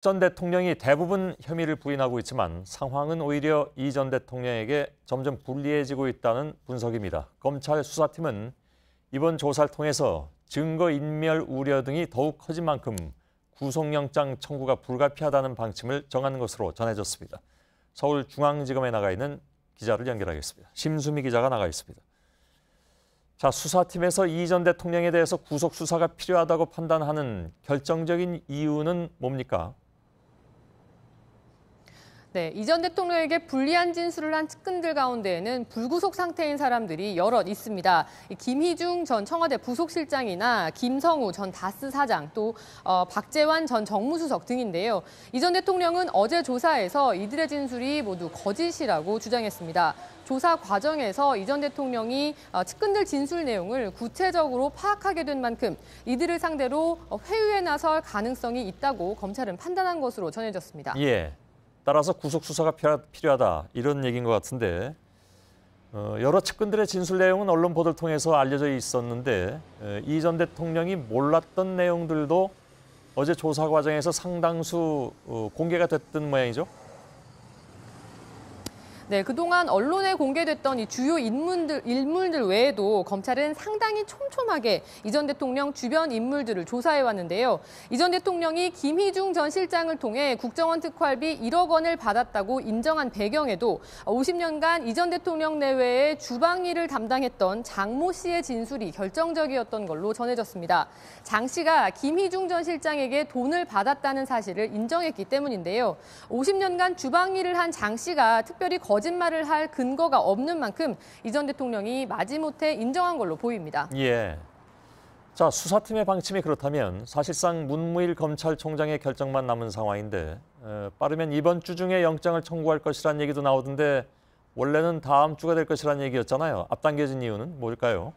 전 대통령이 대부분 혐의를 부인하고 있지만 상황은 오히려 이 전 대통령에게 점점 불리해지고 있다는 분석입니다. 검찰 수사팀은 이번 조사를 통해서 증거인멸 우려 등이 더욱 커진 만큼 구속영장 청구가 불가피하다는 방침을 정하는 것으로 전해졌습니다. 서울중앙지검에 나가 있는 기자를 연결하겠습니다. 심수미 기자가 나가 있습니다. 자, 수사팀에서 이 전 대통령에 대해서 구속 수사가 필요하다고 판단하는 결정적인 이유는 뭡니까? 네, 이 전 대통령에게 불리한 진술을 한 측근들 가운데에는 불구속 상태인 사람들이 여럿 있습니다. 김희중 전 청와대 부속실장이나 김성우 전 다스 사장, 또 박재환 전 정무수석 등인데요. 이 전 대통령은 어제 조사에서 이들의 진술이 모두 거짓이라고 주장했습니다. 조사 과정에서 이 전 대통령이 측근들 진술 내용을 구체적으로 파악하게 된 만큼 이들을 상대로 회유에 나설 가능성이 있다고 검찰은 판단한 것으로 전해졌습니다. 예. 따라서 구속 수사가 필요하다 이런 얘기인 것 같은데 여러 측근들의 진술 내용은 언론 보도를 통해서 알려져 있었는데 이 전 대통령이 몰랐던 내용들도 어제 조사 과정에서 상당수 공개가 됐던 모양이죠. 네, 그동안 언론에 공개됐던 이 주요 인물들 외에도 검찰은 상당히 촘촘하게 이 전 대통령 주변 인물들을 조사해 왔는데요. 이 전 대통령이 김희중 전 실장을 통해 국정원 특활비 1억 원을 받았다고 인정한 배경에도 50년간 이 전 대통령 내외에 주방 일을 담당했던 장모 씨의 진술이 결정적이었던 걸로 전해졌습니다. 장 씨가 김희중 전 실장에게 돈을 받았다는 사실을 인정했기 때문인데요. 50년간 주방 일을 한 장 씨가 특별히 거짓말을 할 근거가 없는 만큼 이 전 대통령이 마지못해 인정한 걸로 보입니다. 예. 자, 수사팀의 방침이 그렇다면 사실상 문무일 검찰총장의 결정만 남은 상황인데 빠르면 이번 주 중에 영장을 청구할 것이라는 얘기도 나오던데 원래는 다음 주가 될 것이라는 얘기였잖아요. 앞당겨진 이유는 뭘까요?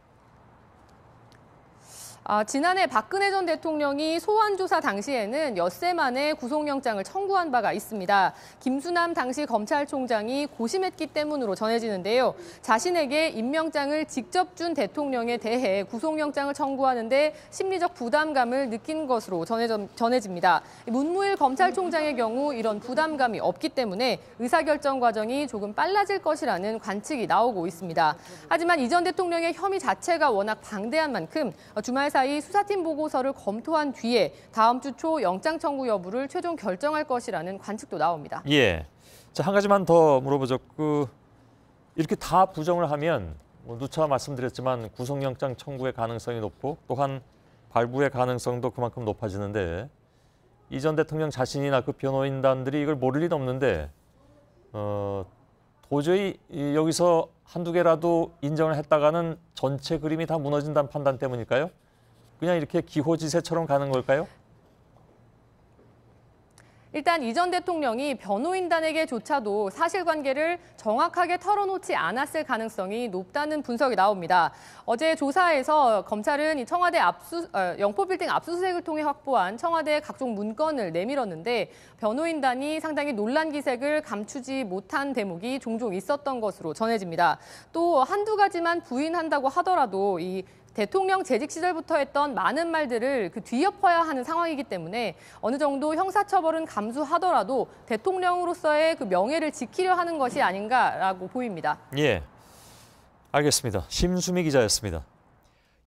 지난해 박근혜 전 대통령이 소환 조사 당시에는 엿새 만에 구속영장을 청구한 바가 있습니다. 김수남 당시 검찰총장이 고심했기 때문으로 전해지는데요. 자신에게 임명장을 직접 준 대통령에 대해 구속영장을 청구하는데 심리적 부담감을 느낀 것으로 전해집니다. 문무일 검찰총장의 경우 이런 부담감이 없기 때문에 의사결정 과정이 조금 빨라질 것이라는 관측이 나오고 있습니다. 하지만 이 전 대통령의 혐의 자체가 워낙 방대한 만큼 주말 사이 수사팀 보고서를 검토한 뒤에 다음 주 초 영장 청구 여부를 최종 결정할 것이라는 관측도 나옵니다. 예. 자, 한 가지만 더 물어보죠. 이렇게 다 부정을 하면 누차 말씀드렸지만 구속영장 청구의 가능성이 높고 또한 발부의 가능성도 그만큼 높아지는데 이 전 대통령 자신이나 그 변호인단들이 이걸 모를 리는 없는데 도저히 여기서 한두 개라도 인정을 했다가는 전체 그림이 다 무너진다는 판단 때문일까요? 그냥 이렇게 기호지세처럼 가는 걸까요? 일단 이 전 대통령이 변호인단에게조차도 사실관계를 정확하게 털어놓지 않았을 가능성이 높다는 분석이 나옵니다. 어제 조사에서 검찰은 이 청와대 영포빌딩 압수수색을 통해 확보한 청와대 각종 문건을 내밀었는데 변호인단이 상당히 논란 기색을 감추지 못한 대목이 종종 있었던 것으로 전해집니다. 또 한두 가지만 부인한다고 하더라도 이 대통령 재직 시절부터 했던 많은 말들을 뒤엎어야 하는 상황이기 때문에 어느 정도 형사처벌은 감수하더라도 대통령으로서의 명예를 지키려 하는 것이 아닌가라고 보입니다. 예, 알겠습니다. 심수미 기자였습니다.